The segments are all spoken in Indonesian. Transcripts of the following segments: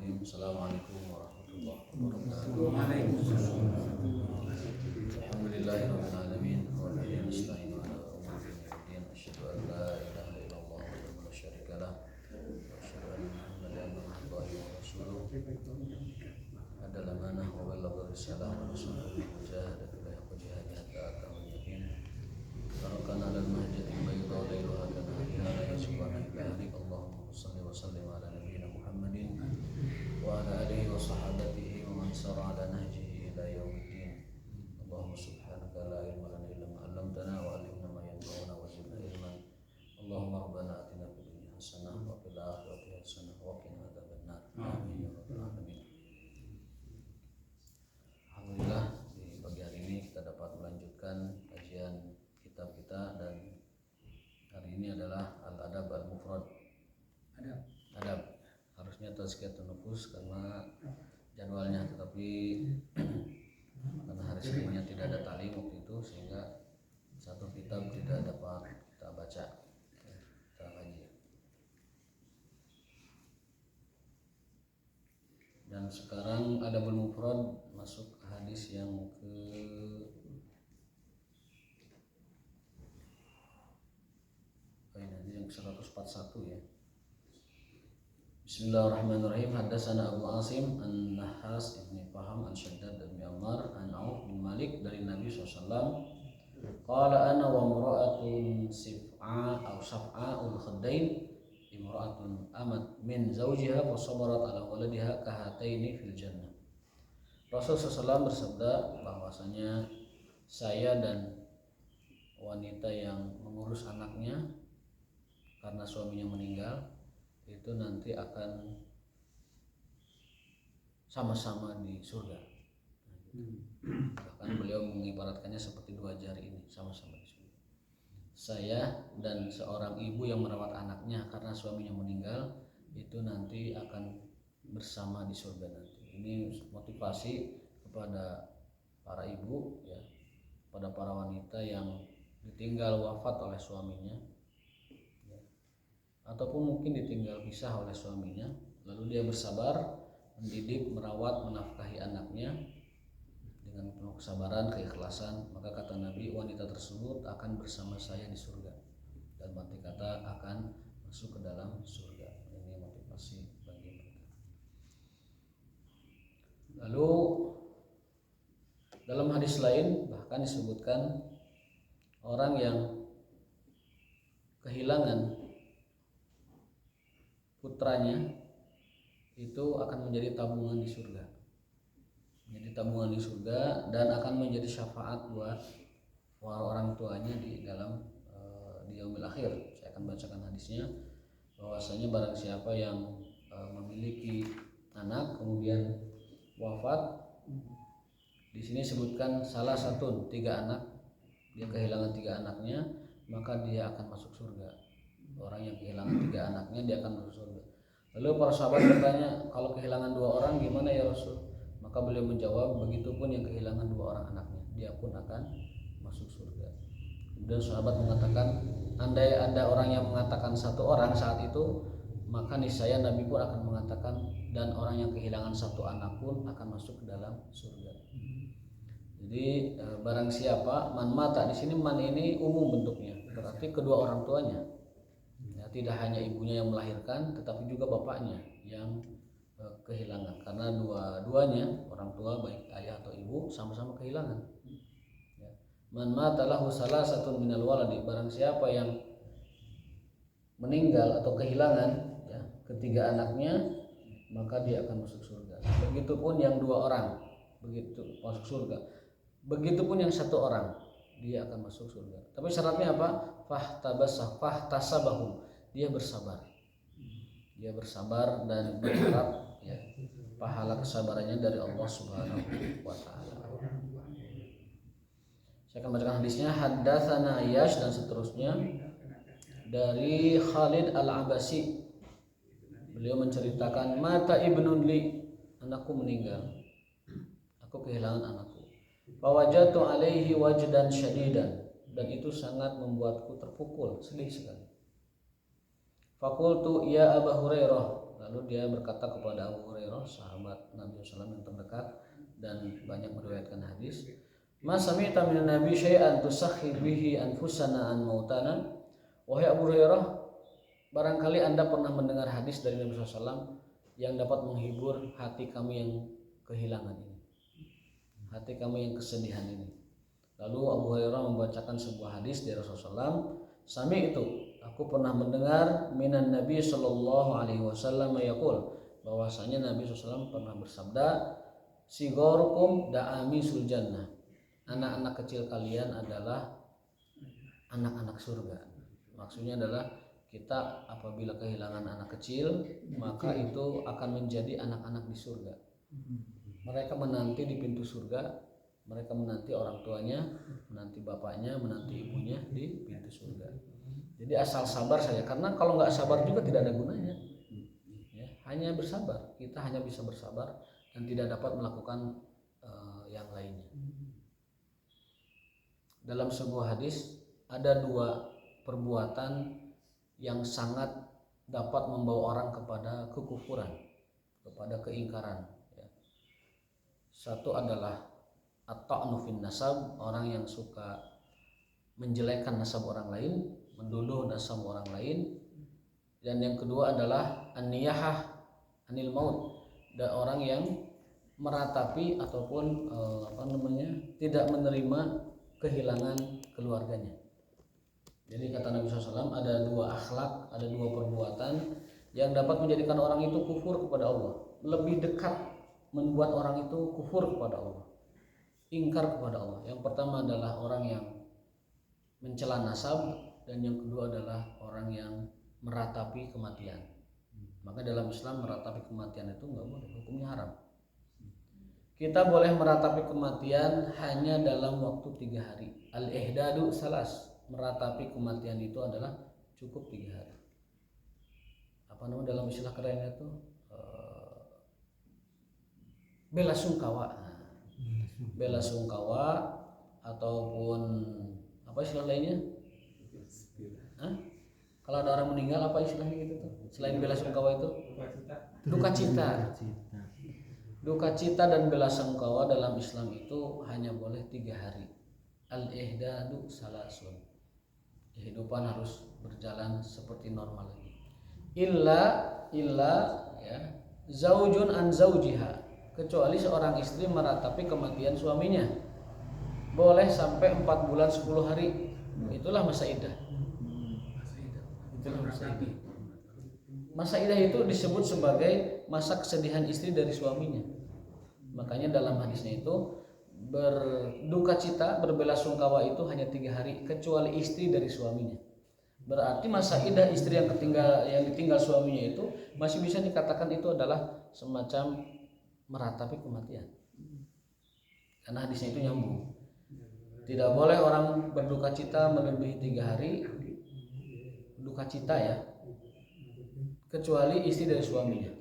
Bismillahirrahmanirrahim. Assalamualaikum warahmatullahi wabarakatuh. Alhamdulillahirabbil alamin wa bihi nasta'inu ala umuri din. Asyhadu an la ilaha illallah wahdahu la syarika lah wa asyhadu anna Muhammadan abduhu wa rasuluh. Adal amanah wa ballagha risalah wa nasara mujahada fil jihadi hatta atahul yaqin. Barakana lal mahjati bayda lailuha kanahariha la yasubhana illa halik. Allahumma shalli wa sallim ala nabiyyina Muhammadin wa ala alihi wa sahabatihi wa man sara ala nahjihi ila yaumiddin. Allahumma subhanaka la ilma lana illa ma 'allamtana wa 'allimna ma yanfa'una wa zidna ilman. Allahumma rabbana atina fid dunya hasanah wa fil akhirati hasanah wa qina adzabannar. Amin ya rabbal alamin. Alhamdulillah, di pagi hari ini kita dapat melanjutkan kajian kitab kita, dan hari ini adalah Al-Adab Al-Mufrad. Adab. Harusnya tazkiyatun nufus karena jadwalnya, tetapi karena hari Seninnya tidak ada talim waktu itu, sehingga satu kitab tidak dapat kita baca, kita kaji. Dan sekarang Adabul Mufrad masuk hadis yang ke yang 141 ya. Bismillahirrahmanirrahim. Haddatsana Abu Asim An-Nahas ibn Faham An-Shaddad bin Ammar an Auf bin Malik dari Nabi SAW. Qala ana wa imra'atun sif'a aw saf'a'ul khaddain imra'atun amat min zawjiha fa sabarat ala waladiha kahataini fil jannah. Rasul SAW bersabda bahwasanya saya dan wanita yang mengurus anaknya karena suaminya meninggal itu nanti akan sama-sama di surga. Bahkan beliau mengibaratkannya seperti dua jari ini, sama-sama di surga. Saya dan seorang ibu yang merawat anaknya karena suaminya meninggal itu nanti akan bersama di surga nanti. Ini motivasi kepada para ibu ya, pada para wanita yang ditinggal wafat oleh suaminya, ataupun mungkin ditinggal pisah oleh suaminya, lalu dia bersabar mendidik, merawat, menafkahi anaknya dengan penuh kesabaran, keikhlasan, maka kata Nabi, wanita tersebut akan bersama saya di surga, dan mati kata akan masuk ke dalam surga. Ini motivasi bagi mereka. Lalu dalam hadis lain bahkan disebutkan orang yang kehilangan putranya itu akan menjadi tabungan di surga, dan akan menjadi syafaat buat orang tuanya di dalam di yaumil akhir. Saya akan bacakan hadisnya, bahwasanya barang siapa yang memiliki anak kemudian wafat, di sini sebutkan salah satu 3 anak, dia kehilangan 3 anaknya, maka dia akan masuk surga. Orang yang kehilangan 3 anaknya dia akan masuk surga. Lalu para sahabat bertanya, kalau kehilangan 2 orang gimana ya Rasul? Maka beliau menjawab, begitupun yang kehilangan 2 orang anaknya, dia pun akan masuk surga. Kemudian sahabat mengatakan, andai ada orang yang mengatakan 1 orang saat itu, maka niscaya Nabi pun akan mengatakan, dan orang yang kehilangan 1 anak pun akan masuk ke dalam surga. Jadi barang siapa, man mata, di sini man ini umum bentuknya, berarti kedua orang tuanya. Tidak hanya ibunya yang melahirkan, tetapi juga bapaknya yang kehilangan, karena dua-duanya orang tua baik ayah atau ibu sama-sama kehilangan. Man mata lahu salasatun minal waladi, barang siapa yang meninggal atau kehilangan ketiga anaknya, maka dia akan masuk surga. Begitupun yang 2 orang begitu masuk surga. Begitupun yang 1 orang dia akan masuk surga. Tapi syaratnya apa? Fahtasabahum, dia bersabar dan berharap pahala kesabarannya dari Allah Subhanahu wa taala. Saya akan bacakan hadisnya. Haddatsana Ayyash dan seterusnya dari Khalid Al-Abasi. Beliau menceritakan, mata ibnun li, anakku meninggal, aku kehilangan anakku. Fawajatu alaihi wajdan syadidan, dan itu sangat membuatku terpukul, sedih sekali. Fakultu ya Abu Hurairah, lalu dia berkata kepada Abu Hurairah, sahabat Nabi SAW yang terdekat dan banyak meriwayatkan hadis, "Ma sami'ta minan nabi syai'an tusakhir bihi anfusana an mautana." Wahai Abu Hurairah, barangkali Anda pernah mendengar hadis dari Nabi SAW yang dapat menghibur hati kami yang kehilangan ini, hati kami yang kesedihan ini. Lalu Abu Hurairah membacakan sebuah hadis dari Rasulullah SAW. Sami itu, aku pernah mendengar minan Nabi Sallallahu Alaihi Wasallam yaqul, bahwasanya Nabi SAW pernah bersabda, sigorukum da'ami sul jannah, anak-anak kecil kalian adalah anak-anak surga. Maksudnya adalah kita apabila kehilangan anak kecil, maka itu akan menjadi anak-anak di surga. Mereka menanti di pintu surga, mereka menanti orang tuanya, menanti bapaknya, menanti ibunya di pintu surga. Jadi asal sabar saja, karena kalau nggak sabar juga tidak ada gunanya. Ya, hanya bersabar, kita hanya bisa bersabar dan tidak dapat melakukan yang lainnya. Dalam sebuah hadis ada dua perbuatan yang sangat dapat membawa orang kepada kekufuran, kepada keingkaran. Ya. Satu adalah at-ta'nu fin nasab, orang yang suka menjelekkan nasab orang lain, menduduh nasab orang lain. Dan yang kedua adalah an-niyahah anil maut, dan orang yang meratapi ataupun tidak menerima kehilangan keluarganya. Jadi kata Nabi SAW, ada dua akhlak, ada dua perbuatan yang dapat menjadikan orang itu kufur kepada Allah, lebih dekat membuat orang itu kufur kepada Allah, ingkar kepada Allah. Yang pertama adalah orang yang mencela nasab, dan yang kedua adalah orang yang meratapi kematian. Maka dalam Islam meratapi kematian itu nggak boleh, hukumnya haram. Kita boleh meratapi kematian hanya dalam waktu 3 hari. Al-ihdadu salas, meratapi kematian itu adalah cukup 3 hari. Apa namanya dalam istilah kerennya itu? Bela sungkawa. Bela sungkawa ataupun apa istilah lainnya? Kalau ada orang meninggal apa istilahnya gitu tuh? Selain bela sungkawa itu? Duka cita. Duka cita dan bela sungkawa dalam Islam itu hanya boleh 3 hari. Al-ihdadu salasun. Kehidupan harus berjalan seperti normal lagi. Illa ya, zaujun an zaujiha, kecuali seorang istri meratapi kematian suaminya. Boleh sampai 4 bulan 10 hari. Itulah masa iddah. Masa iddah itu disebut sebagai masa kesedihan istri dari suaminya. Makanya dalam hadisnya itu berduka cita, berbela sungkawa itu hanya 3 hari, kecuali istri dari suaminya. Berarti masa iddah istri yang ditinggal suaminya itu masih bisa dikatakan itu adalah semacam meratapi kematian. Karena hadisnya itu nyambung. Tidak boleh orang berduka cita melebihi 3 hari duka cita ya, kecuali istri dari suaminya.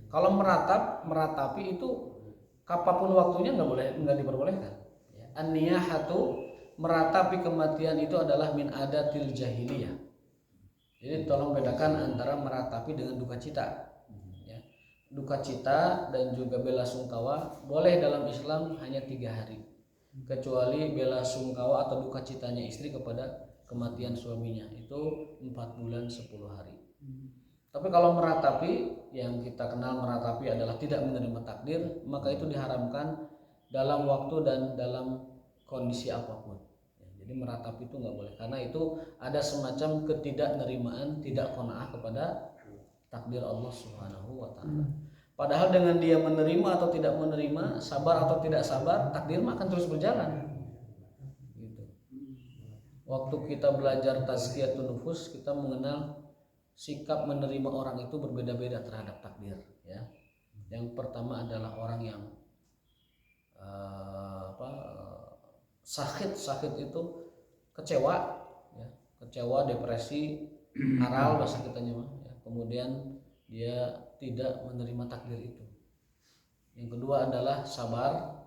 Kalau meratapi itu kapanpun waktunya nggak diperbolehkan. An-niyahatu, meratapi kematian itu adalah min adatil jahiliyah. Jadi tolong bedakan antara meratapi dengan duka cita. Ya. Duka cita dan juga bela sungkawa boleh dalam Islam hanya 3 hari, kecuali bela sungkawa atau duka citanya istri kepada kematian suaminya itu 4 bulan 10 hari. Tapi kalau meratapi, yang kita kenal meratapi adalah tidak menerima takdir, maka itu diharamkan dalam waktu dan dalam kondisi apapun. Jadi meratapi itu nggak boleh, karena itu ada semacam ketidaknerimaan, tidak qanaah kepada takdir Allah Subhanahu wa Ta'ala. Padahal dengan dia menerima atau tidak menerima, sabar atau tidak sabar, takdir mah akan terus berjalan. Waktu kita belajar tazkiyatun nufus, kita mengenal sikap menerima orang itu berbeda-beda terhadap takdir. Ya. Yang pertama adalah orang yang sakit itu kecewa, ya. Kecewa, depresi, aral bahasa kitanya mah. Ya. Kemudian dia tidak menerima takdir itu. Yang kedua adalah sabar.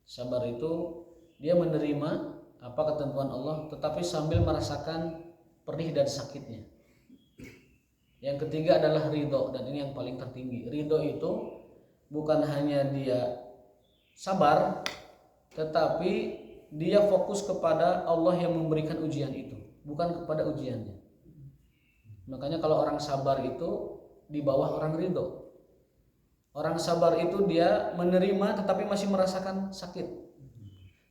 Sabar itu dia menerima apa ketentuan Allah, tetapi sambil merasakan perih dan sakitnya. Yang ketiga adalah ridho, dan ini yang paling tertinggi. Ridho itu bukan hanya dia sabar, tetapi dia fokus kepada Allah yang memberikan ujian itu, bukan kepada ujiannya. Makanya kalau orang sabar itu di bawah orang ridho. Orang sabar itu dia menerima tetapi masih merasakan sakit.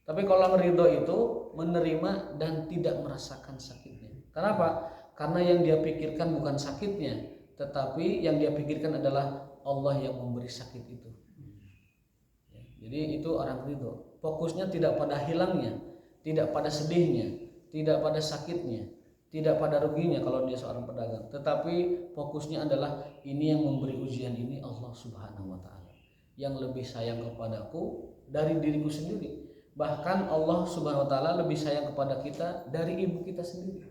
Tapi kalau orang ridho itu menerima dan tidak merasakan sakitnya. Kenapa? Karena yang dia pikirkan bukan sakitnya, tetapi yang dia pikirkan adalah Allah yang memberi sakit itu. Jadi itu orang ridho. Fokusnya tidak pada hilangnya, tidak pada sedihnya, tidak pada sakitnya, tidak pada ruginya kalau dia seorang pedagang, tetapi fokusnya adalah ini yang memberi ujian ini Allah Subhanahu wa taala, yang lebih sayang kepadaku dari diriku sendiri. Bahkan Allah Subhanahu wa taala lebih sayang kepada kita dari ibu kita sendiri.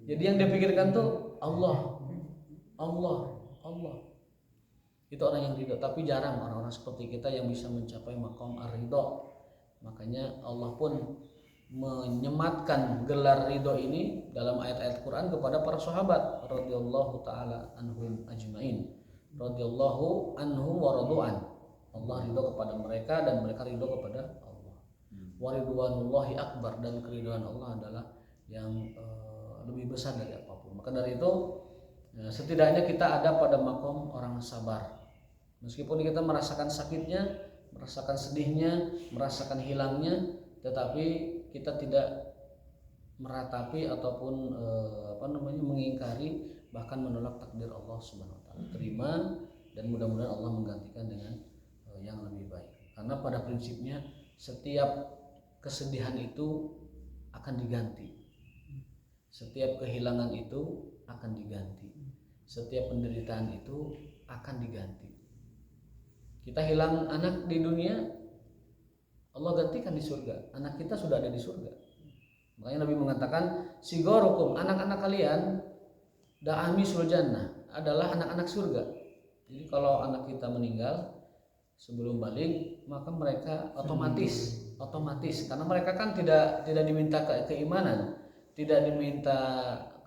Jadi yang dia pikirkan tuh Allah, Allah, Allah. Itu orang yang ridho, tapi jarang orang-orang seperti kita yang bisa mencapai maqam ar-ridho. Makanya Allah pun menyematkan gelar ridho ini dalam ayat-ayat Quran kepada para sahabat radhiyallahu taala anhum ajmain. Radhiyallahu anhum wa radu'an. Allah ridho kepada mereka dan mereka ridho kepada Allah. Wa ridwanullahi akbar, dan keridhaan Allah adalah yang lebih besar dari apapun. Maka dari itu setidaknya kita ada pada makom orang sabar. Meskipun kita merasakan sakitnya, merasakan sedihnya, merasakan hilangnya, tetapi kita tidak meratapi ataupun mengingkari, bahkan menolak takdir Allah Subhanahu wa taala. Terima, dan mudah-mudahan Allah menggantikan dengan yang lebih baik. Karena pada prinsipnya setiap kesedihan itu akan diganti. Setiap kehilangan itu akan diganti. Setiap penderitaan itu akan diganti. Kita hilang anak di dunia, Allah gantikan di surga. Anak kita sudah ada di surga. Makanya Nabi mengatakan, sigorukum, anak-anak kalian, da'ami surjannah, adalah anak-anak surga. Jadi kalau anak kita meninggal sebelum balik, maka mereka otomatis, karena mereka kan tidak diminta keimanan, tidak diminta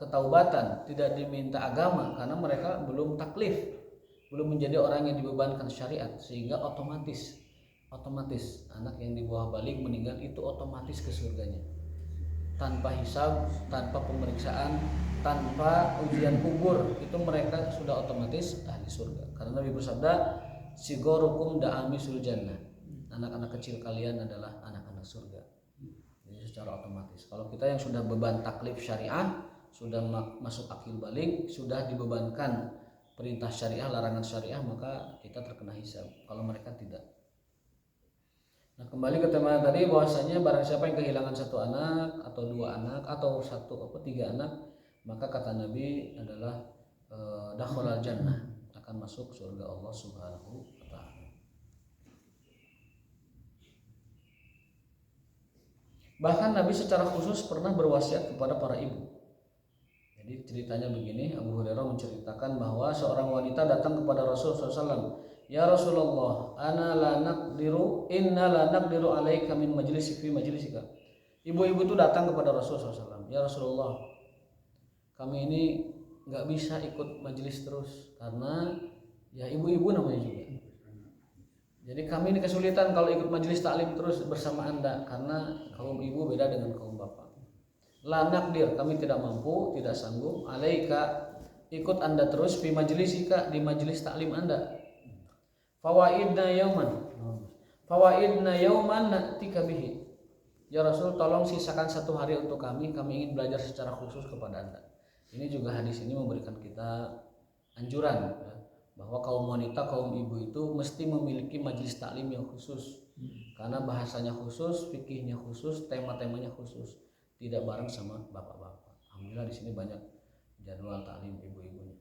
ketaubatan, tidak diminta agama, karena mereka belum taklif, belum menjadi orang yang dibebankan syariat, sehingga otomatis anak yang di bawah balik meninggal itu otomatis ke surganya, tanpa hisab, tanpa pemeriksaan, tanpa ujian kubur, itu mereka sudah otomatis ahli surga. Karena Nabi bersabda, sigorukum da'ami surjannah, anak-anak kecil kalian adalah anak-anak surga. Jadi secara otomatis, kalau kita yang sudah beban taklif syariah, sudah masuk akil balik, sudah dibebankan perintah syariah, larangan syariah, maka kita terkena hisab. Kalau mereka tidak. Nah, kembali ke tema tadi, bahwasanya barang siapa yang kehilangan satu anak atau dua anak atau tiga anak, maka kata Nabi adalah dakhalal jannah, akan masuk surga Allah Subhanahu wa taala. Bahkan Nabi secara khusus pernah berwasiat kepada para ibu. Jadi ceritanya begini, Abu Hurairah menceritakan bahwa seorang wanita datang kepada Rasulullah SAW. Ya Rasulullah, inna la naqdiru alaika min majlisi fi majlisika. Ibu-ibu itu datang kepada Rasulullah SAW. Ya Rasulullah, kami ini nggak bisa ikut majelis terus karena ya ibu-ibu namanya juga. Jadi kami ini kesulitan kalau ikut majelis taklim terus bersama Anda, karena kaum ibu beda dengan kaum bapak. La naqdir, kami tidak mampu, tidak sanggup alaika, ikut Anda terus fi majlisika, di majelis taklim Anda. Fawaidna yauman na'tika bihi. Ya Rasul, tolong sisakan satu hari untuk kami ingin belajar secara khusus kepada Anda. Ini juga hadis ini memberikan kita anjuran ya, bahwa kaum wanita, kaum ibu itu mesti memiliki majelis taklim yang khusus, karena bahasanya khusus, fikihnya khusus, tema-temanya khusus, tidak bareng sama bapak-bapak. Alhamdulillah di sini banyak jadwal taklim ibu-ibunya.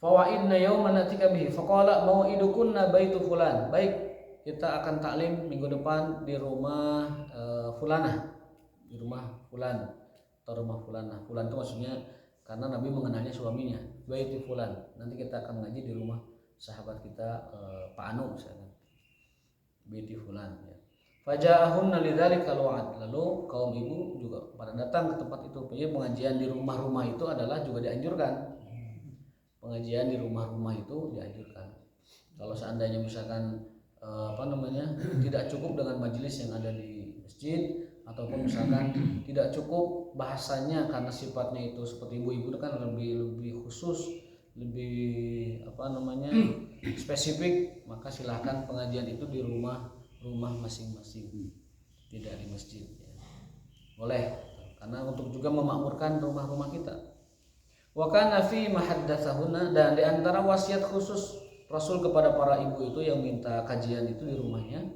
Fawaidna yauman na'tika bihi faqala mau'idukunna baitu fulan. Baik, kita akan taklim minggu depan di rumah fulanah, di rumah fulan atau rumah fulanah. Fulan itu maksudnya karena Nabi mengenalnya suaminya, baitu fulan. Nanti kita akan ngaji di rumah sahabat kita Pak Anu misalnya, baitu fulan ya. Faja'ahunna lidzalika alwa'd. Lalu kaum ibu juga pada datang ke tempat itu. Jadi pengajian di rumah-rumah itu adalah juga dianjurkan. Pengajian di rumah-rumah itu dianjurkan. Kalau seandainya misalkan tidak cukup dengan majelis yang ada di masjid, ataupun misalkan tidak cukup bahasanya karena sifatnya itu seperti ibu-ibu itu kan lebih khusus, lebih spesifik, maka silahkan pengajian itu di rumah masing-masing, tidak di masjid ya. Boleh, karena untuk juga memakmurkan rumah-rumah kita. Wa kana fi mahaddatsahuna, dan di antara wasiat khusus Rasul kepada para ibu itu yang minta kajian itu di rumahnya,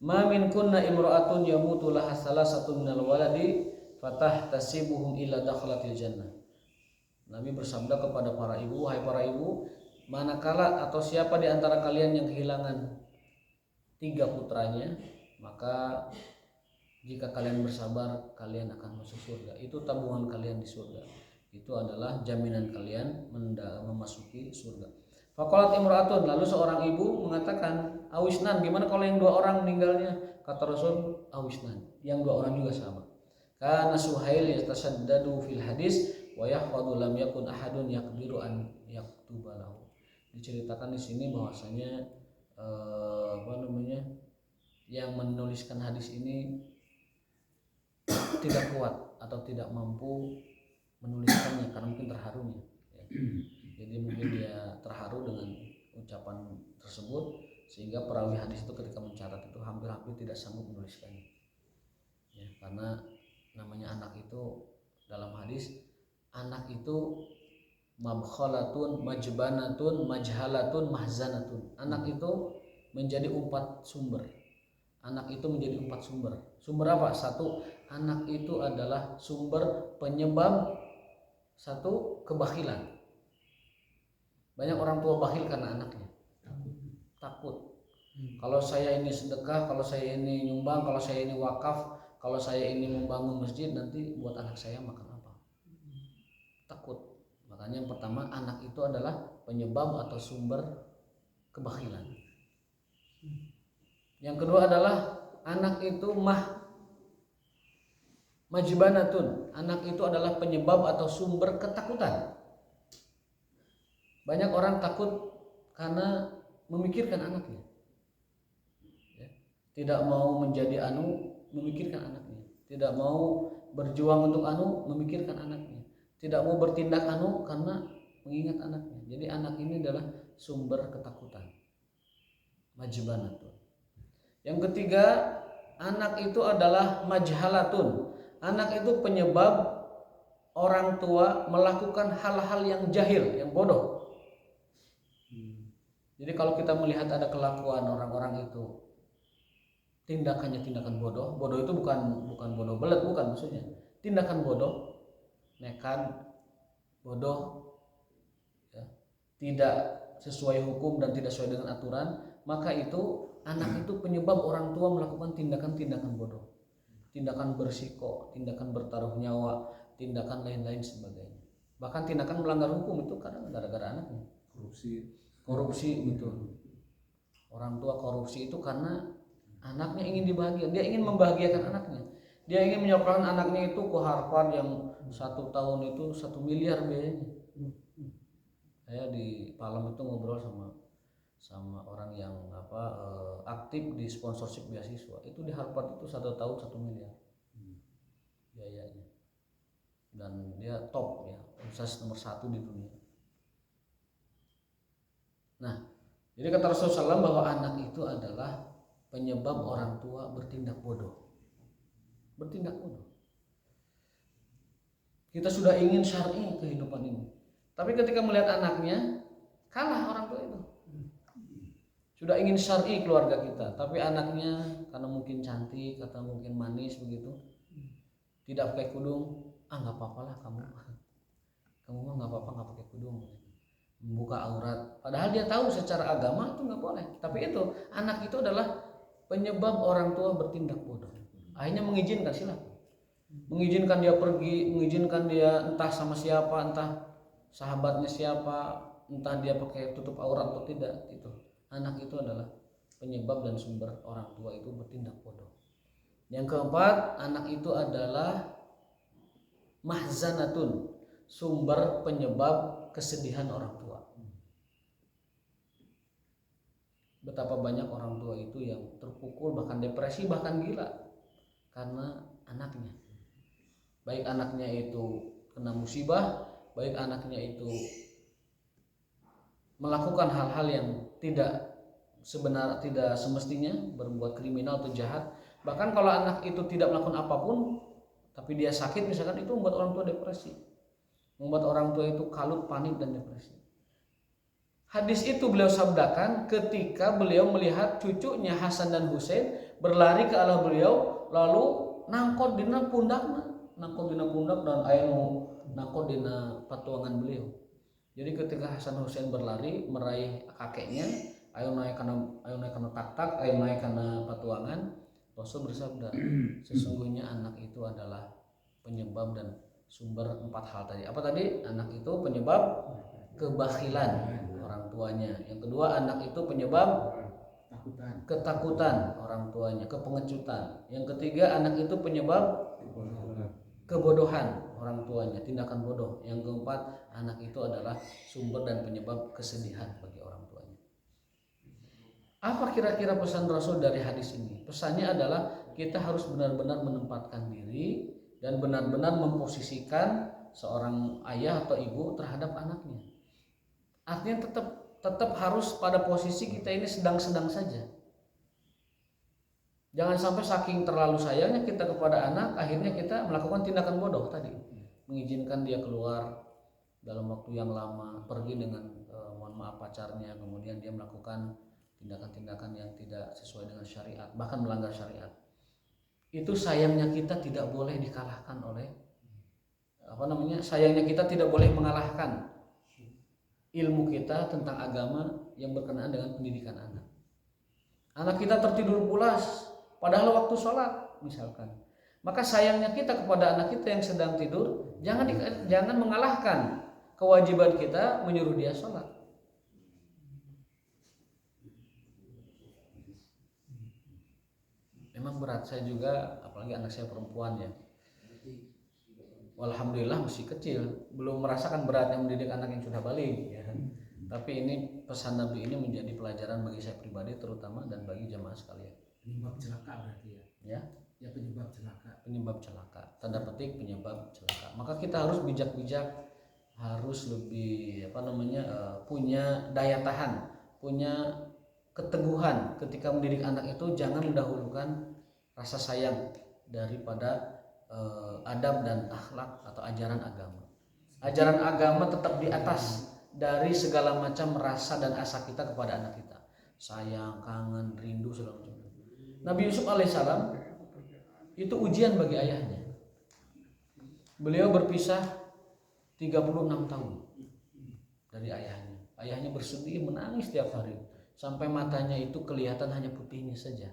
ma min kunna imra'atun yamutu laha salasatun minal waladi fatahtasibuhum illa dakhlatil jannah. Nabi bersabda kepada para ibu, wahai para ibu, manakala atau siapa di antara kalian yang kehilangan 3 putranya, maka jika kalian bersabar, kalian akan masuk surga. Itu tabungan kalian di surga. Itu adalah jaminan kalian memasuki surga. Faqalat imra'atun, lalu seorang ibu mengatakan, awisnan, gimana kalau yang 2 orang meninggalnya? Kata Rasul, awisnan, yang 2 orang juga sama. Kana Suhail yatasaddadu fil hadis wa yahfadhu lam yakun ahadun yaqdiru an yaktuba lahu. Diceritakan di sini bahwasanya yang menuliskan hadis ini tidak kuat atau tidak mampu menuliskannya karena mungkin terharunya ya. Jadi mungkin dia terharu dengan ucapan tersebut sehingga perawi hadis itu ketika mencatat itu hampir-hampir tidak sanggup menuliskannya ya, karena namanya anak itu dalam hadis, anak itu mabkhalatun, majbanatun, majhalatun, mahzanatun. Anak itu menjadi 4 sumber. Anak itu menjadi 4 sumber. Sumber apa? 1, anak itu adalah sumber penyebab 1 kebakhilan. Banyak orang tua bakhil karena anaknya. Takut. Kalau saya ini sedekah, kalau saya ini nyumbang, kalau saya ini wakaf, kalau saya ini membangun masjid, nanti buat anak saya makan apa? Takut. Makanya yang pertama, anak itu adalah penyebab atau sumber kebakhilan. Yang kedua adalah anak itu majbanatun. Anak itu adalah penyebab atau sumber ketakutan. Banyak orang takut karena memikirkan anaknya ya. Tidak mau menjadi memikirkan anaknya. Tidak mau berjuang untuk memikirkan anaknya. Tidak mau bertindak karena mengingat anaknya. Jadi anak ini adalah sumber ketakutan. Majbanatun. Yang ketiga, anak itu adalah majhalatun. Anak itu penyebab orang tua melakukan hal-hal yang jahil, yang bodoh. Jadi kalau kita melihat ada kelakuan orang-orang itu tindakannya tindakan bodoh, bodoh itu bukan bodoh belet, bukan maksudnya. Tindakan bodoh, nekat, bodoh, ya, tidak sesuai hukum dan tidak sesuai dengan aturan, maka itu anak itu penyebab orang tua melakukan tindakan-tindakan bodoh, tindakan bersiko, tindakan bertaruh nyawa, tindakan lain-lain sebagainya. Bahkan tindakan melanggar hukum itu kadang gara-gara anaknya. Korupsi gitu. Orang tua korupsi itu karena anaknya ingin dibahagiakan, dia ingin membahagiakan anaknya. Dia ingin menyekolahkan anaknya itu ke Harvard yang 1 tahun itu 1 miliar biayanya. Saya di Palem itu ngobrol sama orang yang aktif di sponsorship beasiswa. Itu di Harvard itu 1 tahun 1 miliar biayanya. Dan dia top ya, universitas nomor 1 di dunia. Nah, jadi kata Rasulullah SAW bahwa anak itu adalah penyebab orang tua bertindak bodoh. Kita sudah ingin syar'i kehidupan ini, tapi ketika melihat anaknya, kalah orang tua itu. Sudah ingin syar'i keluarga kita, tapi anaknya karena mungkin cantik atau mungkin manis begitu, tidak pakai kudung, nggak apa-apa lah kamu mah nggak apa-apa nggak pakai kudung, membuka aurat. Padahal dia tahu secara agama itu nggak boleh. Tapi itu anak itu adalah penyebab orang tua bertindak bodoh. Akhirnya mengizinkan, silakan. Mengizinkan dia pergi, mengizinkan dia entah sama siapa, entah sahabatnya siapa, entah dia pakai tutup aurat atau tidak. Itu anak itu adalah penyebab dan sumber orang tua itu bertindak bodoh. Yang keempat, anak itu adalah mahzanatun, sumber penyebab kesedihan orang tua. Betapa banyak orang tua itu yang terpukul, bahkan depresi, bahkan gila karena anaknya. Baik anaknya itu kena musibah, baik anaknya itu melakukan hal-hal yang tidak semestinya, berbuat kriminal atau jahat. Bahkan kalau anak itu tidak melakukan apapun tapi dia sakit misalkan, itu membuat orang tua depresi, membuat orang tua itu kalut, panik dan depresi. Hadis itu beliau sabdakan ketika beliau melihat cucunya Hasan dan Husain berlari ke arah beliau, lalu nangkot dina pundak dan anu nangkot dina patuangan beliau. Jadi ketika Hasan Husain berlari meraih kakeknya, ayo naik kana tak, ayo naik kana patuangan, Rasul bersabda, sesungguhnya anak itu adalah penyebab dan sumber 4 hal tadi. Apa tadi? Anak itu penyebab kebakhilan orang tuanya. Yang kedua, anak itu penyebab ketakutan orang tuanya, kepengecutan. Yang ketiga, anak itu penyebab kebodohan orang tuanya, tindakan bodoh. Yang keempat, anak itu adalah sumber dan penyebab kesedihan bagi orang tuanya. Apa kira-kira pesan Rasul dari hadis ini? Pesannya adalah kita harus benar-benar menempatkan diri dan benar-benar memposisikan seorang ayah atau ibu terhadap anaknya. Artinya tetap harus pada posisi kita ini sedang-sedang saja. Jangan sampai saking terlalu sayangnya kita kepada anak, akhirnya kita melakukan tindakan bodoh tadi, mengizinkan dia keluar dalam waktu yang lama, pergi dengan mohon maaf pacarnya, kemudian dia melakukan tindakan-tindakan yang tidak sesuai dengan syariat, bahkan melanggar syariat. Itu sayangnya kita tidak boleh dikalahkan oleh sayangnya kita tidak boleh mengalahkan ilmu kita tentang agama yang berkenaan dengan pendidikan anak. Anak kita tertidur pulas padahal waktu sholat misalkan, maka sayangnya kita kepada anak kita yang sedang tidur, jangan mengalahkan kewajiban kita menyuruh dia sholat. Memang berat, saya juga, apalagi anak saya perempuan ya. Alhamdulillah masih kecil, belum merasakan beratnya mendidik anak yang sudah balik ya. Tapi ini pesan Nabi ini menjadi pelajaran bagi saya pribadi terutama dan bagi jamaah sekalian. Penyebab celaka berarti ya? Ya penyebab celaka. Penyebab celaka, tanda petik penyebab celaka. Maka kita harus bijak-bijak, harus lebih punya daya tahan, punya keteguhan ketika mendidik anak itu. Jangan mendahulukan rasa sayang daripada adab dan akhlak atau ajaran agama. Ajaran agama tetap di atas dari segala macam rasa dan asa kita kepada anak kita. Sayang, kangen, rindu, segala macam. Nabi Yusuf alaihissalam itu ujian bagi ayahnya. Beliau berpisah 36 tahun dari ayahnya. Ayahnya bersedih, menangis tiap hari sampai matanya itu kelihatan hanya putihnya saja.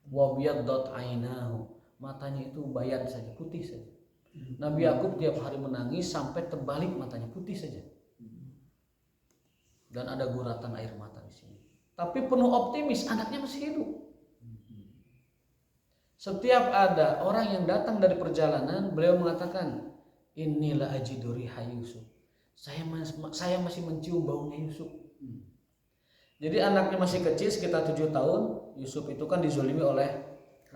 Wa biyaddat ainahu, matanya itu bayat saja, putih saja. Nabi Yakub tiap hari menangis sampai terbalik matanya, putih saja. Dan ada guratan air mata di sini. Tapi penuh optimis, anaknya masih hidup. Setiap ada orang yang datang dari perjalanan, beliau mengatakan, inilah ajidu riha Yusuf. Saya masih mencium baunya Yusuf. Jadi anaknya masih kecil, sekitar 7 tahun. Yusuf itu kan dizolimi oleh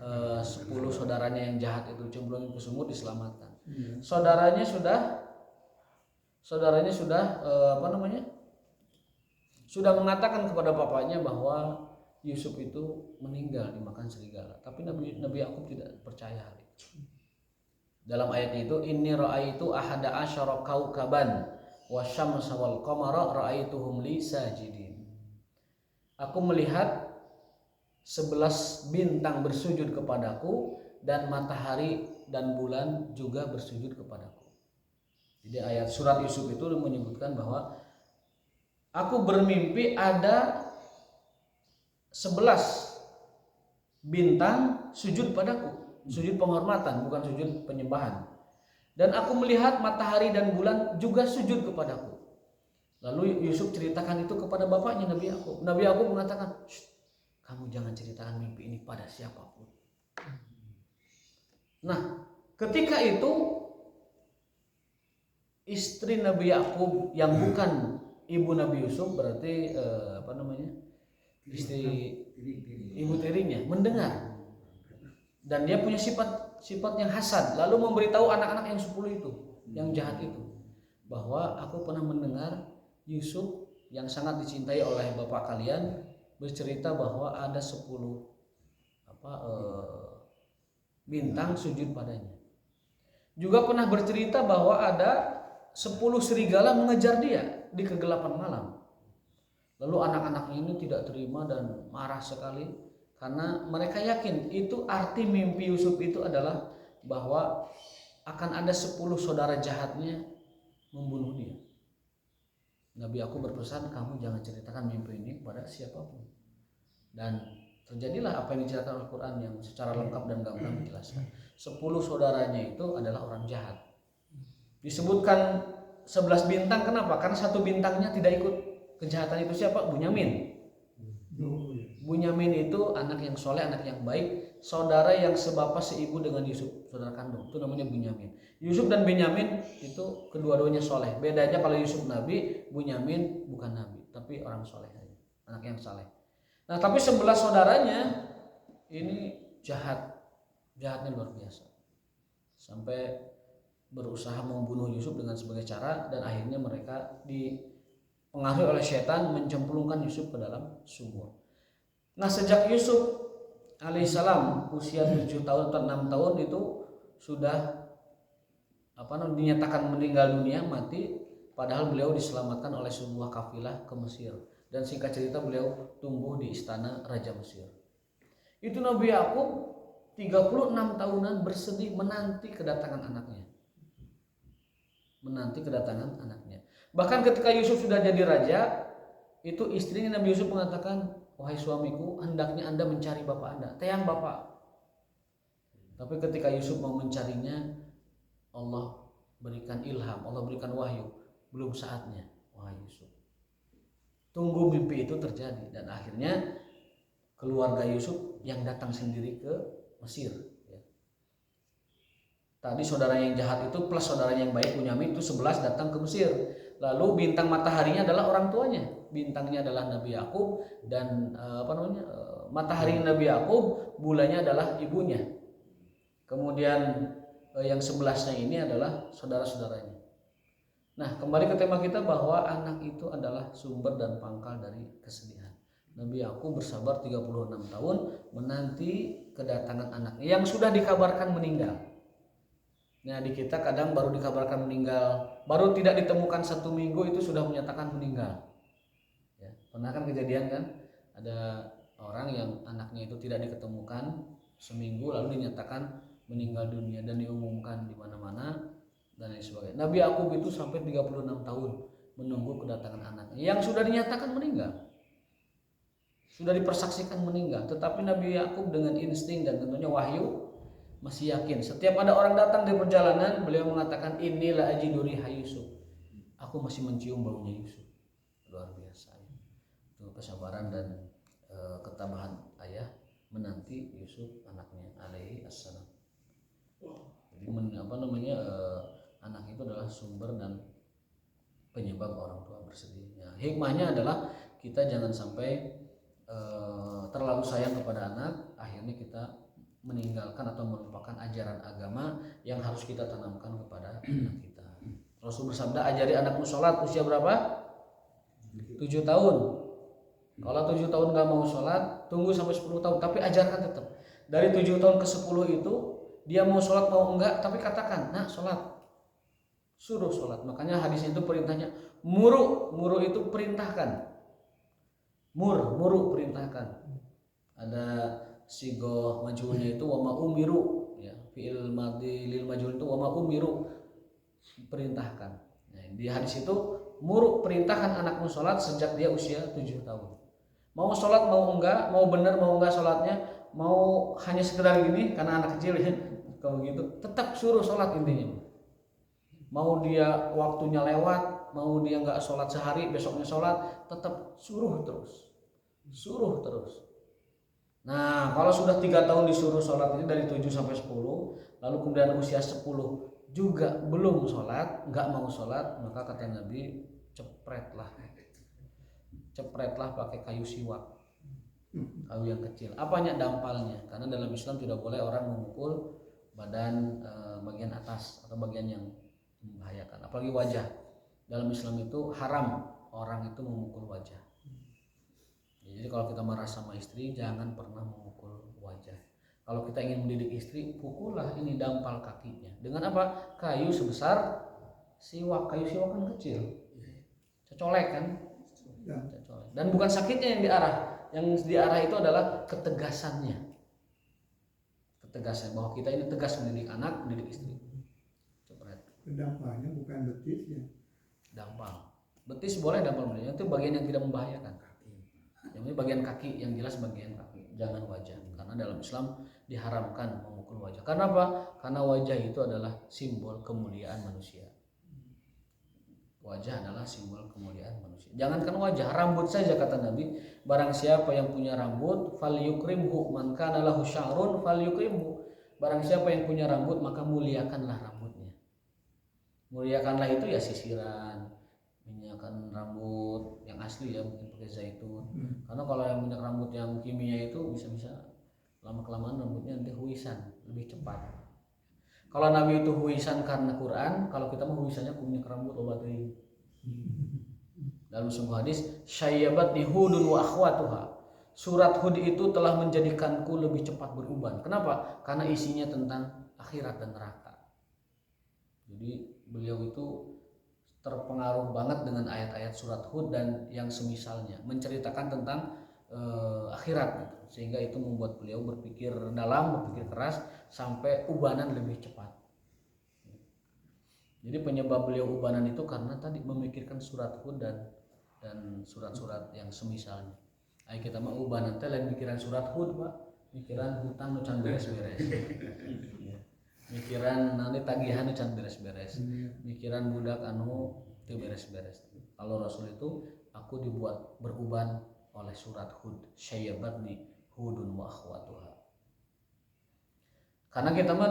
10 saudaranya yang jahat itu, cemplungin ke sumur, diselamatkan. Saudaranya sudah sudah mengatakan kepada bapaknya bahwa Yusuf itu meninggal dimakan serigala. Tapi Nabi Yakub tidak percaya hal itu. Dalam ayatnya itu, inni ra'aitu ahada asyara kaukaban wasyamsa wal qamara ra'aituhum li sajidin. Aku melihat 11 bintang bersujud kepadaku dan matahari dan bulan juga bersujud kepadaku. Jadi ayat surat Yusuf itu menyebutkan bahwa aku bermimpi ada 11 bintang sujud padaku, sujud penghormatan, bukan sujud penyembahan. Dan aku melihat matahari dan bulan juga sujud kepadaku. Lalu Yusuf ceritakan itu kepada bapaknya Nabi Yakub. Nabi Yakub mengatakan, kamu jangan ceritakan mimpi ini pada siapapun. Nah, ketika itu istri Nabi Yakub yang bukan ibu Nabi Yusuf, berarti istri ibu tirinya mendengar, dan dia punya sifat yang hasad, lalu memberitahu anak-anak yang 10 itu, yang jahat itu, bahwa aku pernah mendengar Yusuf yang sangat dicintai oleh bapak kalian bercerita bahwa ada 10 bintang sujud padanya. Juga pernah bercerita bahwa ada 10 serigala mengejar dia di kegelapan malam. Lalu anak-anaknya ini tidak terima dan marah sekali, karena mereka yakin itu arti mimpi Yusuf itu adalah bahwa akan ada 10 saudara jahatnya membunuh dia. Nabi Yakub berpesan, kamu jangan ceritakan mimpi ini kepada siapapun. Dan terjadilah apa yang diceritakan Al-Quran yang secara lengkap dan gamblang menjelaskan. 10 saudaranya itu adalah orang jahat. Disebutkan 11 bintang, kenapa? Karena satu bintangnya tidak ikut kejahatan itu. Siapa? Bunyamin. Bunyamin itu anak yang soleh, anak yang baik, saudara yang sebapak seibu dengan Yusuf, saudara kandung, itu namanya Bunyamin. Yusuf dan Benyamin itu kedua-duanya soleh. Bedanya kalau Yusuf nabi, Bunyamin bukan nabi, tapi orang soleh aja, anak yang saleh. Nah, tapi 11 saudaranya ini jahatnya luar biasa, sampai berusaha membunuh Yusuf dengan sebagai cara, dan akhirnya mereka dipengaruhi oleh setan mencemplungkan Yusuf ke dalam sumur. Nah, sejak Yusuf alaihissalam usia 7 tahun atau 6 tahun itu sudah dinyatakan meninggal dunia, mati, padahal beliau diselamatkan oleh sebuah kafilah ke Mesir, dan singkat cerita beliau tumbuh di istana Raja Mesir. Itu Nabi Yakub 36 tahunan bersedih menanti kedatangan anaknya. Bahkan ketika Yusuf sudah jadi raja, itu istrinya Nabi Yusuf mengatakan, wahai suamiku, hendaknya Anda mencari bapak Anda, teyang bapak. Tapi ketika Yusuf mau mencarinya, Allah berikan ilham, Allah berikan wahyu, belum saatnya, wahai Yusuf. Tunggu mimpi itu terjadi, dan akhirnya keluarga Yusuf yang datang sendiri ke Mesir. Tadi saudara yang jahat itu plus saudaranya yang baik Bunyamin itu 11 datang ke Mesir. Lalu bintang mataharinya adalah orang tuanya. Bintangnya adalah Nabi Yakub, dan matahari Nabi Yakub, bulannya adalah ibunya. Kemudian yang 11-nya ini adalah saudara-saudaranya. Nah, kembali ke tema kita bahwa anak itu adalah sumber dan pangkal dari kesedihan. Nabi Yakub bersabar 36 tahun menanti kedatangan anaknya yang sudah dikabarkan meninggal. Nah, di kita kadang baru dikabarkan meninggal, baru tidak ditemukan 1 minggu itu sudah menyatakan meninggal. Ya, pernah kan kejadian kan, ada orang yang anaknya itu tidak diketemukan seminggu lalu dinyatakan meninggal dunia dan diumumkan di mana-mana dan lain sebagainya. Nabi Yakub itu sampai 36 tahun menunggu kedatangan anaknya yang sudah dinyatakan meninggal, sudah dipersaksikan meninggal, tetapi Nabi Yakub dengan insting dan tentunya wahyu masih yakin. Setiap ada orang datang di perjalanan, beliau mengatakan, inilah ajidu riha Yusuf, aku masih mencium baunya Yusuf. Luar biasa ya. Itu kesabaran dan ketabahan ayah menanti Yusuf anaknya alaihi assalam. Jadi anak itu adalah sumber dan penyebab orang tua bersedih. Nah, hikmahnya adalah kita jangan sampai terlalu sayang kepada anak, akhirnya kita meninggalkan atau melupakan ajaran agama yang harus kita tanamkan kepada anak kita. Rasul bersabda, ajari anakmu sholat usia berapa? 7 tahun. Kalau 7 tahun gak mau sholat, tunggu sampai 10 tahun, tapi ajarkan tetap. Dari 7 tahun ke 10 itu, dia mau sholat mau enggak, tapi katakan, nah sholat, suruh sholat. Makanya hadis itu perintahnya muru itu perintahkan, muru perintahkan. Ada sigoh majhulnya itu wama umiru, ya, fi'il madhi lil majhul itu wama umiru, perintahkan. Nah, di hadis itu muru, perintahkan anakmu sholat sejak dia usia 7 tahun. Mau sholat mau enggak, mau benar mau enggak sholatnya, mau hanya sekedar gini karena anak kecil ya, kalau gitu tetap suruh sholat intinya. Mau dia waktunya lewat, mau dia enggak sholat sehari besoknya sholat, tetap suruh terus. Nah, kalau sudah 3 tahun disuruh sholat ini dari 7 sampai 10, lalu kemudian usia 10 juga belum sholat, nggak mau sholat, maka kata Nabi, cepretlah pakai kayu siwak, kayu yang kecil. Apanya dampalnya? Karena dalam Islam tidak boleh orang memukul badan bagian atas atau bagian yang membahayakan, apalagi wajah. Dalam Islam itu haram orang itu memukul wajah. Jadi kalau kita marah sama istri, jangan pernah memukul wajah. Kalau kita ingin mendidik istri, pukullah ini dampal kakinya. Dengan apa? Kayu sebesar siwak. Kayu siwak kan kecil, cecolek kan? Cecolek. Dan bukan sakitnya yang diarah. Yang diarah itu adalah ketegasannya. Ketegasan bahwa kita ini tegas mendidik anak, mendidik istri. Dampalnya bukan betisnya. Dampal. Betis boleh, dampal boleh. Itu bagian yang tidak membahayakan. Yang ini bagian kaki, yang jelas bagian kaki, jangan wajah. Karena dalam Islam diharamkan memukul wajah. Karena apa? Karena wajah itu adalah simbol kemuliaan manusia. Wajah adalah simbol kemuliaan manusia. Jangankan wajah, rambut saja kata Nabi, barang siapa yang punya rambut, falyukrimhu, man kana lahu sya'run falyukrimhu. Barang siapa yang punya rambut, maka muliakanlah rambutnya. Muliakanlah itu ya sisiran, minyakan rambut yang asli ya, mungkin pakai zaitun. Karena kalau yang minyak rambut yang kimia itu bisa lama-kelamaan rambutnya nanti huisan, lebih cepat. Kalau Nabi itu huisan karena Quran, kalau kita mau huisannya minyak rambut obat ini. Dalam sebuah hadis, syayyabatni Hudun wa akhwatuha. Surat Hud itu telah menjadikanku lebih cepat beruban. Kenapa? Karena isinya tentang akhirat dan neraka. Jadi beliau itu terpengaruh banget dengan ayat-ayat surat Hud dan yang semisalnya, menceritakan tentang akhirat gitu. Sehingga itu membuat beliau berpikir dalam, berpikir keras sampai ubanan lebih cepat. Jadi penyebab beliau ubanan itu karena tadi memikirkan surat Hud dan surat-surat yang semisalnya. Ayo kita mau ubanan teh lain pikiran surat Hud, Pak. Pikiran hutang nu can beres-beres. Mikiran nanti tagihan nu can beres-beres. Mikiran budak anu teu beres-beres. Kalau Rasul itu, aku dibuat beruban oleh surat Hud, syayyabatni Hudun wa akhwatuha. Karena kita mah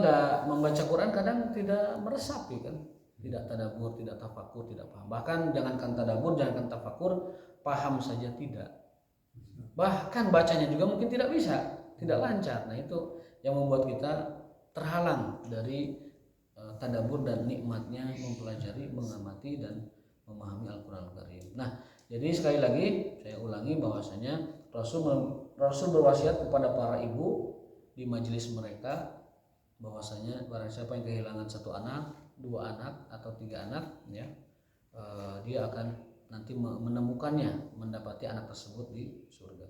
membaca Quran kadang tidak meresapi kan, tidak tadabbur, tidak tafakur, tidak paham. Bahkan jangankan tadabbur, jangankan tafakur, paham saja tidak. Bahkan bacanya juga mungkin tidak bisa, tidak lancar. Nah itu yang membuat kita terhalang dari tadabbur dan nikmatnya mempelajari, mengamati dan memahami Al-Qur'an Al-Karim. Nah, jadi sekali lagi saya ulangi bahwasanya Rasul berwasiat kepada para ibu di majelis mereka bahwasanya barang siapa yang kehilangan 1 anak, 2 anak atau 3 anak ya, dia akan nanti menemukannya, mendapati anak tersebut di surga.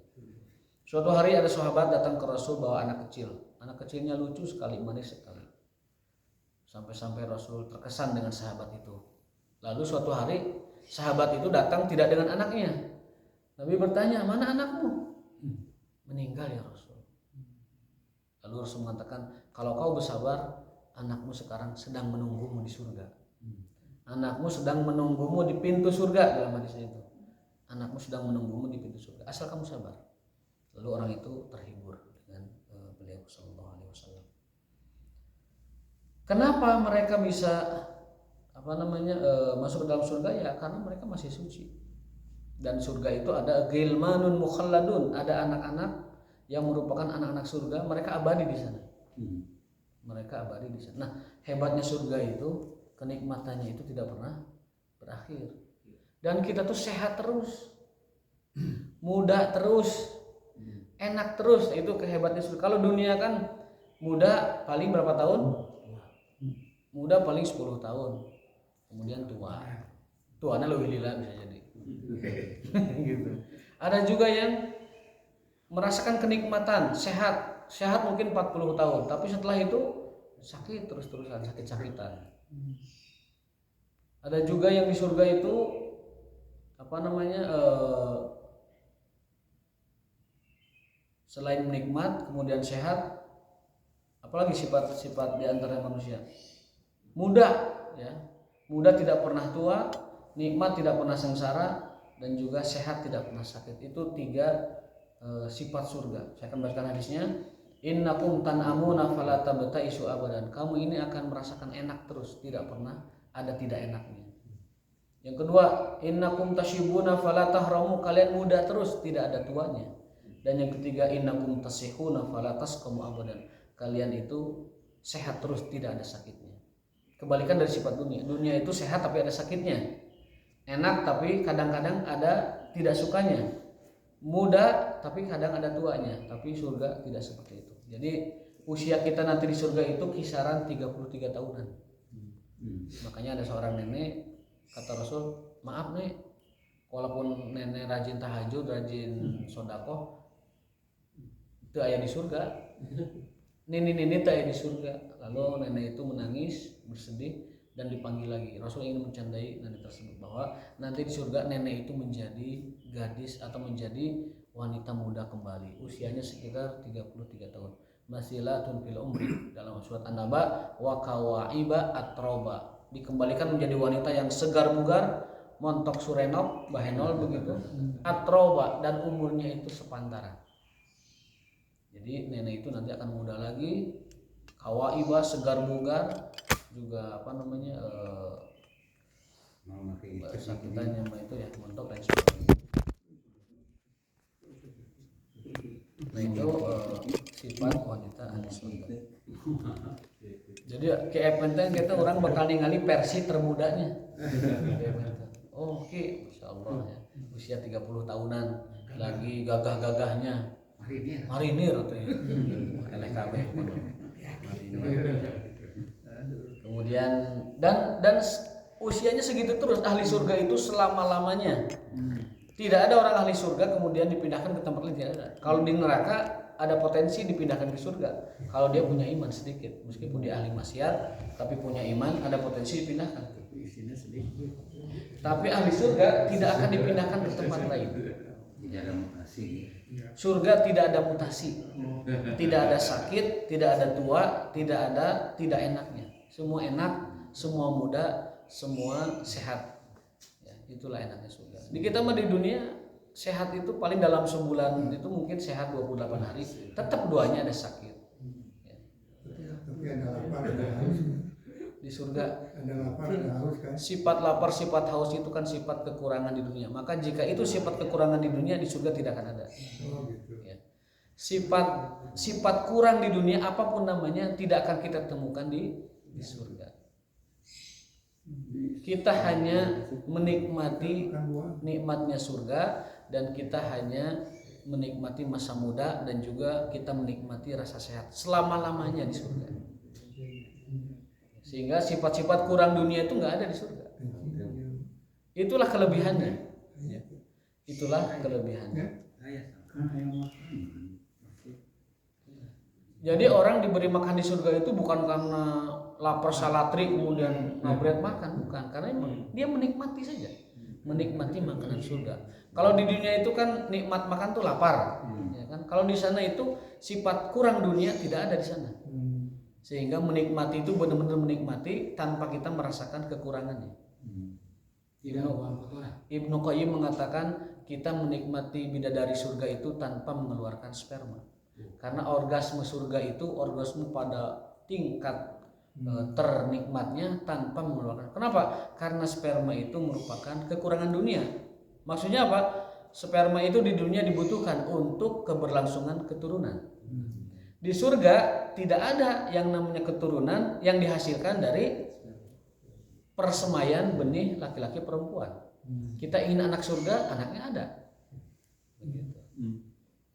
Suatu hari ada sahabat datang ke Rasul bawa anak kecil. Anak kecilnya lucu sekali, manis sekali. Sampai-sampai Rasul terkesan dengan sahabat itu. Lalu suatu hari sahabat itu datang tidak dengan anaknya. Nabi bertanya, mana anakmu? Meninggal ya Rasul. Lalu Rasul mengatakan, kalau kau bersabar, anakmu sekarang sedang menunggumu di surga. Anakmu sedang menunggumu di pintu surga, dalam hadisnya itu. Anakmu sedang menunggumu di pintu surga, asal kamu sabar. Lalu orang itu terhibur dengan beliau sallallahu alaihi wasallam. Kenapa mereka bisa masuk ke dalam surga? Ya karena mereka masih suci. Dan surga itu ada ghilmanun mukhalladun, ada anak-anak yang merupakan anak-anak surga, mereka abadi di sana. Mereka abadi di sana. Nah, hebatnya surga itu, kenikmatannya itu tidak pernah berakhir. Dan kita tuh sehat terus, muda terus, enak terus. Itu kehebatnya surga. Kalau dunia kan muda paling berapa tahun? Muda paling 10 tahun. Kemudian tua. Tuanya lebih lila bisa jadi. Gitu. Ada juga yang merasakan kenikmatan, sehat mungkin 40 tahun, tapi setelah itu sakit terus-terusan, sakit-sakitan. Ada juga yang di surga itu selain menikmat kemudian sehat, apalagi sifat-sifat di antara manusia. Muda ya. Muda tidak pernah tua, nikmat tidak pernah sengsara, dan juga sehat tidak pernah sakit. Itu 3 sifat surga. Saya akan bacakan hadisnya. Innakum tan'amuna fala tabta'isu abadan. Kamu ini akan merasakan enak terus, tidak pernah ada tidak enaknya. Yang kedua, innakum tashibuna fala tahramu. Kalian muda terus, tidak ada tuanya. Dan yang ketiga, innakum tasihuna fala tasqamu abadan. Kalian itu sehat terus, tidak ada sakitnya. Kebalikan dari sifat dunia. Dunia itu sehat tapi ada sakitnya. Enak tapi kadang-kadang ada tidak sukanya. Muda tapi kadang ada tuanya. Tapi surga tidak seperti itu. Jadi usia kita nanti di surga itu kisaran 33 tahunan. Makanya ada seorang nenek, kata Rasul, maaf nih, walaupun nenek rajin tahajud, rajin sodakoh, itu ayah di surga. Nini tak ayah di surga. Lalu nenek itu menangis, bersedih, dan dipanggil lagi. Rasul ingin mencandai nenek tersebut bahwa nanti di surga nenek itu menjadi gadis atau menjadi wanita muda kembali. Usianya sekitar 33 tahun. Masilatun fil umri, dalam surat An-Naba, wa kawaiba atroba, dikembalikan menjadi wanita yang segar bugar, montok surenop, bahenol begitu, atroba, dan umurnya itu sepantaran. Jadi nenek itu nanti akan muda lagi, kawaiba, segar bugar, juga apa namanya sakitannya itu ya montok dan sebagainya. Nah itu sifat wanita ahli surga. Jadi kayak penting kita orang bakal ningali versi termudanya. Oh oke, Masya Allah ya. Usia 30 tahunan, lagi gagah-gagahnya. Marinir atau ya. LKB. Kemudian dan usianya segitu terus. Ahli surga itu selama-lamanya. Tidak ada orang ahli surga kemudian dipindahkan ke tempat lain, tidak ada. Kalau di neraka ada potensi dipindahkan ke surga. Kalau dia punya iman sedikit, meskipun dia ahli maksiat tapi punya iman, ada potensi dipindahkan. Tapi ahli surga tidak akan dipindahkan ke tempat lain. Tidak ada mutasi. Surga tidak ada mutasi, tidak ada sakit, tidak ada tua, tidak ada tidak enaknya. Semua enak, semua muda, semua sehat. Ya, itulah enaknya surga. Di kita mah di dunia sehat itu paling dalam sebulan itu mungkin sehat 28 hari, tetap duanya ada sakit. Ya. Tapi ada lapar, ada haus. Di surga Ada lapar, ada haus kan. sifat lapar, sifat haus itu kan sifat kekurangan di dunia. Maka jika itu sifat kekurangan di dunia, di surga tidak akan ada. Oh gitu. Ya. Sifat kurang di dunia apapun namanya tidak akan kita temukan di surga. Kita hanya menikmati nikmatnya surga, dan kita hanya menikmati masa muda, dan juga kita menikmati rasa sehat selama-lamanya di surga. Sehingga sifat-sifat kurang dunia itu nggak ada di surga. Itulah kelebihannya. Ya. Itulah kelebihannya. Jadi orang diberi makan di surga itu bukan karena lapar salatri kemudian ngabret makan, bukan, karena dia menikmati saja, menikmati makanan surga. Kalau di dunia itu kan nikmat makan tuh lapar, ya kan? Kalau di sana itu sifat kurang dunia tidak ada di sana, sehingga menikmati itu benar-benar menikmati tanpa kita merasakan kekurangannya. Ibnu Qayyim mengatakan kita menikmati bidadari surga itu tanpa mengeluarkan sperma, karena orgasme surga itu orgasme pada tingkat ternikmatnya tanpa mengeluarkan. Kenapa? Karena sperma itu merupakan kekurangan dunia. Maksudnya apa? Sperma itu di dunia dibutuhkan untuk keberlangsungan keturunan. Di surga tidak ada yang namanya keturunan yang dihasilkan dari persemaian benih laki-laki perempuan. Kita ingin anak surga, anaknya ada. Begitu.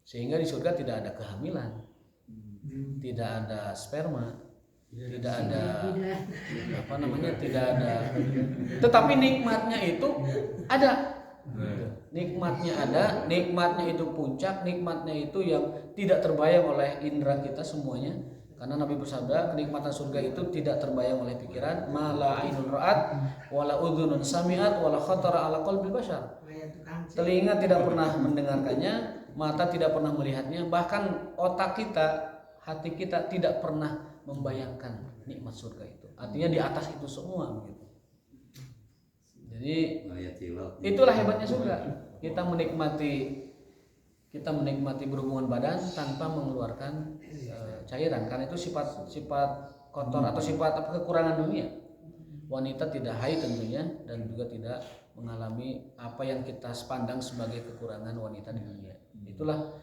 Sehingga di surga tidak ada kehamilan, tidak ada sperma, tidak ada apa namanya, tidak ada. Tetapi nikmatnya itu ada. Nikmatnya ada, nikmatnya itu puncak, nikmatnya itu yang tidak terbayang oleh indera kita semuanya. Karena Nabi bersabda, kenikmatan surga itu tidak terbayang oleh pikiran, mala ainun ra'at, wala udhunun sami'at, wala khatara ala qalbi bashar. Telinga tidak pernah mendengarkannya, mata tidak pernah melihatnya, bahkan otak kita, hati kita tidak pernah membayangkan nikmat surga itu. Artinya di atas itu semua begitu. Jadi itulah hebatnya surga. Kita menikmati kita menikmati berhubungan badan tanpa mengeluarkan cairan, karena itu sifat kotor atau sifat kekurangan dunia. Wanita tidak haid tentunya dan juga tidak mengalami apa yang kita pandang sebagai kekurangan wanita di dunia. Itulah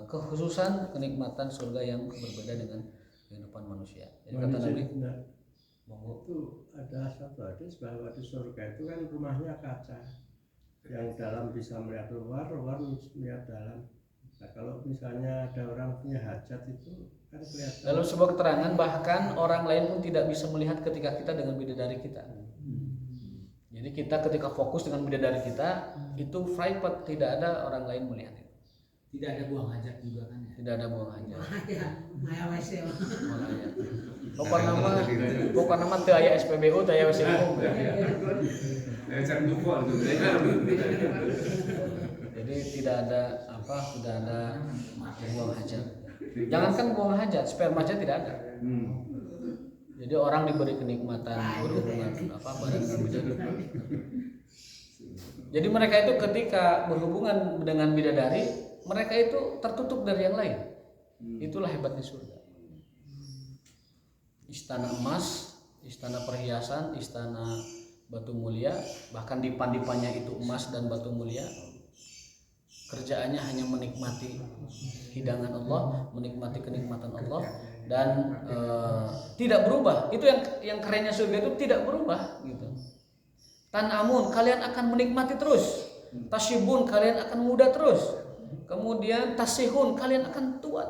kekhususan kenikmatan surga yang berbeda dengan kehidupan manusia. Jadi kata Nabi, itu ada satu hadis bahwa di surga itu kan rumahnya kaca, yang dalam bisa melihat luar, luar melihat dalam. Nah, kalau misalnya ada orang punya hajat itu kan kelihatan. dalam sebuah keterangan bahkan orang lain pun tidak bisa melihat ketika kita dengan bidadari kita. Jadi kita ketika fokus dengan bidadari kita itu private, tidak ada orang lain melihat itu. Tidak ada buang hajat juga kan ya. Tidak ada buang hajat. Maya WC. Pokoknya nama teu aya SPBU, teu aya WC umum. Jadi tidak ada buang hajat. Jangankan buang hajat, sperma aja tidak ada. Jadi orang diberi kenikmatan berhubungan badan dengan bidadari. Jadi mereka itu ketika berhubungan dengan bidadari, mereka itu tertutup dari yang lain. Itulah hebatnya surga. Istana emas, istana perhiasan, istana batu mulia, bahkan dipan-dipannya itu emas dan batu mulia. Kerjaannya hanya menikmati hidangan Allah, menikmati kenikmatan Allah, dan tidak berubah. Itu yang kerennya surga itu tidak berubah gitu. Tanamun, kalian akan menikmati terus. Tasyibun, kalian akan muda terus. Kemudian tasihun, kalian akan tua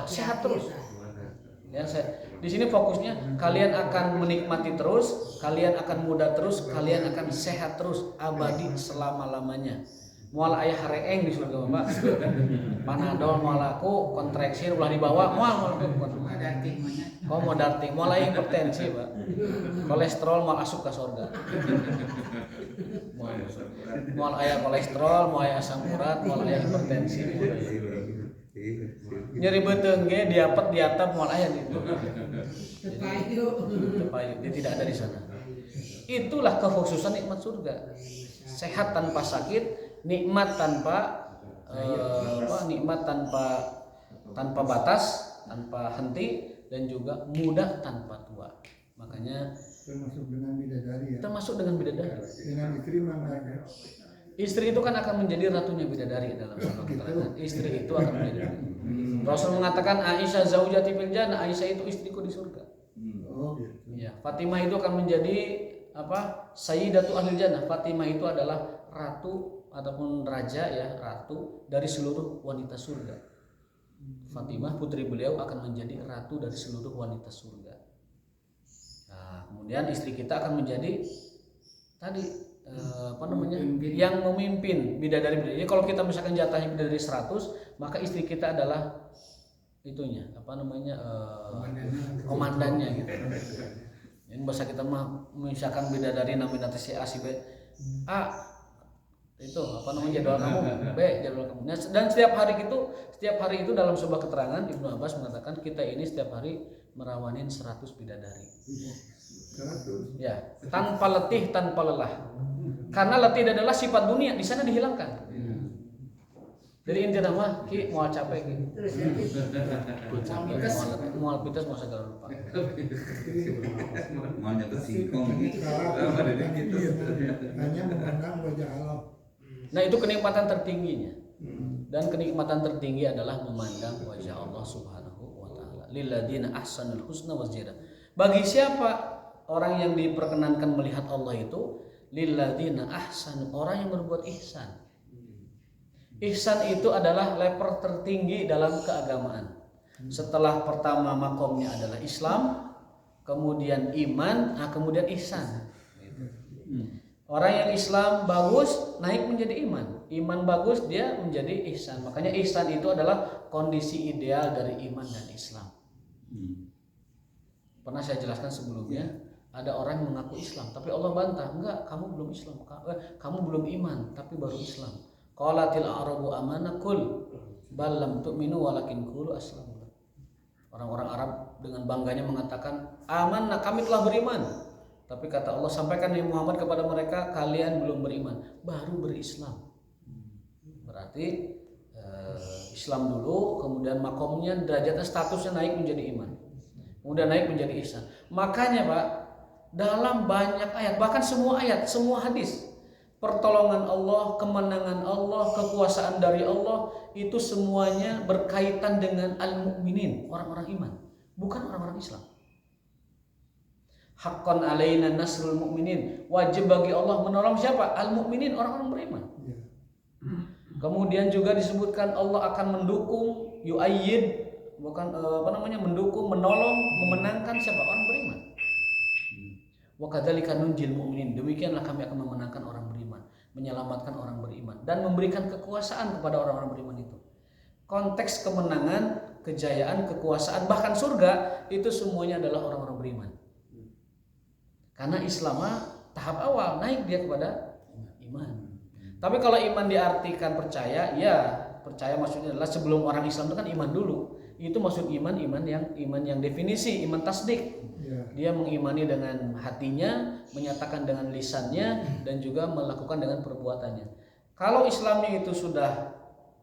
sehat terus. Ya, di sini fokusnya kalian akan menikmati terus, kalian akan muda terus, kalian akan sehat terus abadi selama-lamanya. Moal aya hareeng di surga Bapak. Panadol moal aku kontraksi ulah dibawa moal mau darting moal aya hipertensi Pak. Kolesterol moal asup ke surga. Moal aya kolesterol, moal aya asam urat, moal aya hipertensi. Nyeri beteung ge diapet diatap moal aya gitu. Dia tidak ada di sana. Itulah kekhususan nikmat surga. Sehat tanpa sakit, nikmat tanpa tanpa batas, tanpa henti, dan juga muda tanpa tua. Makanya termasuk dengan bidadari ya. Termasuk dengan bidadari. Dengan istri mana ya? Istri itu kan akan menjadi ratunya bidadari dalam sebuah keterangan. Istri itu akan menjadi ratu. Rasul mengatakan Aisyah zaujati fil jannah, Aisyah itu istriku di surga. Oh gitu. Ya, Fatimah itu akan menjadi Sayyidatu Ahlil Jannah. Fatimah itu adalah ratu ataupun raja ya, ratu dari seluruh wanita surga. Fatimah putri beliau akan menjadi ratu dari seluruh wanita surga. Nah, kemudian istri kita akan menjadi tadi yang memimpin bidadari. Jadi kalau kita misalkan jatahnya bidadari 100, maka istri kita adalah itunya komandannya gitu. Ini bahasa kita mah misalkan bidadari nominasi si A si B, A itu jadwal kamu, B jadwal kamu. Dan setiap hari itu dalam sebuah keterangan Ibnu Abbas mengatakan kita ini setiap hari merawanin 100 bidadari. 100. Ya, tanpa letih, tanpa lelah. Karena letih adalah sifat dunia, di sana dihilangkan. Jadi intinya mah ki mau capek ki. Mau pites mau segala lupa. Mau nyetet singkong gitu. Hanya memandang wajah Allah. Nah, itu kenikmatan tertingginya. Dan kenikmatan tertinggi adalah memandang wajah Allah Subhanahu wa taala. Lilladzina ahsanul husna wa ziyadah. Bagi siapa orang yang diperkenankan melihat Allah itu? Lilladzina ahsan, orang yang berbuat ihsan. Ihsan itu adalah level tertinggi dalam keagamaan. Setelah pertama makomnya adalah Islam, kemudian iman, kemudian ihsan. Orang yang Islam bagus naik menjadi iman, iman bagus dia menjadi ihsan. Makanya ihsan itu adalah kondisi ideal dari iman dan Islam. Pernah saya jelaskan sebelumnya, ada orang yang mengaku Islam, tapi Allah bantah, enggak, kamu belum Islam, kamu belum iman, tapi baru Islam. Qalatil a'rabu amana qul bal lam tu'minu walakin qulu aslamna. Orang-orang Arab dengan bangganya mengatakan, amanna, kami telah beriman. Tapi kata Allah, sampaikan ya Muhammad kepada mereka, kalian belum beriman, baru berislam. Berarti Islam dulu, kemudian makomnya, derajatnya, statusnya naik menjadi iman, kemudian naik menjadi ihsan. Makanya Pak, dalam banyak ayat, bahkan semua ayat, semua hadis, pertolongan Allah, kemenangan Allah, kekuasaan dari Allah, itu semuanya berkaitan dengan al-mu'minin, orang-orang iman, bukan orang-orang Islam. Haqqan alaina nasrul mu'minin, wajib bagi Allah menolong siapa? Al-mu'minin, orang-orang beriman. Ya. Kemudian juga disebutkan Allah akan mendukung, yu'ayyid, bukan mendukung, menolong, memenangkan siapa? Orang beriman. Wa kadzalika nunjil mu'minin, demikianlah kami akan memenangkan orang beriman, menyelamatkan orang beriman, dan memberikan kekuasaan kepada orang-orang beriman itu. Konteks kemenangan, kejayaan, kekuasaan, bahkan surga, itu semuanya adalah orang-orang beriman. Karena Islam tahap awal, naik dia kepada iman. Tapi kalau iman diartikan percaya, ya percaya maksudnya adalah sebelum orang Islam itu kan iman dulu. Itu maksud iman yang definisi, iman tasdik. Ya. Dia mengimani dengan hatinya, menyatakan dengan lisannya, dan juga melakukan dengan perbuatannya. Kalau Islamnya itu sudah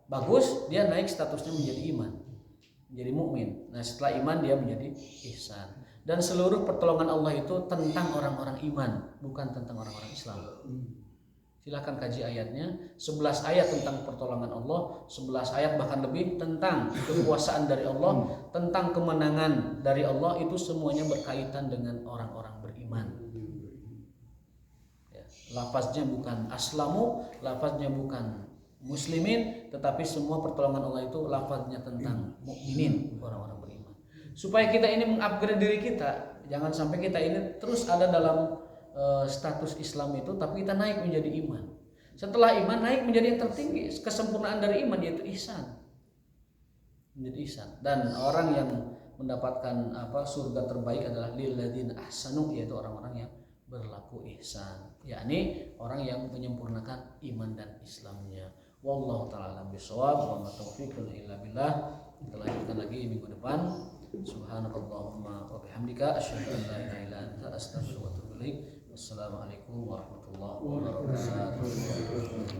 bagus, dia naik statusnya menjadi iman, menjadi mukmin. Nah setelah iman dia menjadi ihsan. Dan seluruh pertolongan Allah itu tentang orang-orang iman, bukan tentang orang-orang Islam. Silahkan kaji ayatnya, 11 ayat tentang pertolongan Allah, 11 ayat bahkan lebih tentang kekuasaan dari Allah, tentang kemenangan dari Allah, itu semuanya berkaitan dengan orang-orang beriman. Ya, lafaznya bukan aslamu, lafaznya bukan muslimin, tetapi semua pertolongan Allah itu lafaznya tentang mukminin, orang-orang beriman. Supaya kita ini mengupgrade diri kita, jangan sampai kita ini terus ada dalam status Islam itu, tapi kita naik menjadi iman. Setelah iman naik menjadi yang tertinggi, kesempurnaan dari iman yaitu ihsan, menjadi ihsan. Dan orang yang mendapatkan surga terbaik adalah lilladzina ahsanu, yaitu orang-orang yang berlaku ihsan, yakni orang yang menyempurnakan iman dan Islamnya. Wallahu ta'ala alam bishawab, wa ma taufiqun illa billah. Kita lanjutkan lagi minggu depan. Subhanakallahumma wa bihamdika asyhadu an la ilaha illa anta astaghfiruka wa atubu ilaik. Wassalamualaikum warahmatullahi wabarakatuh.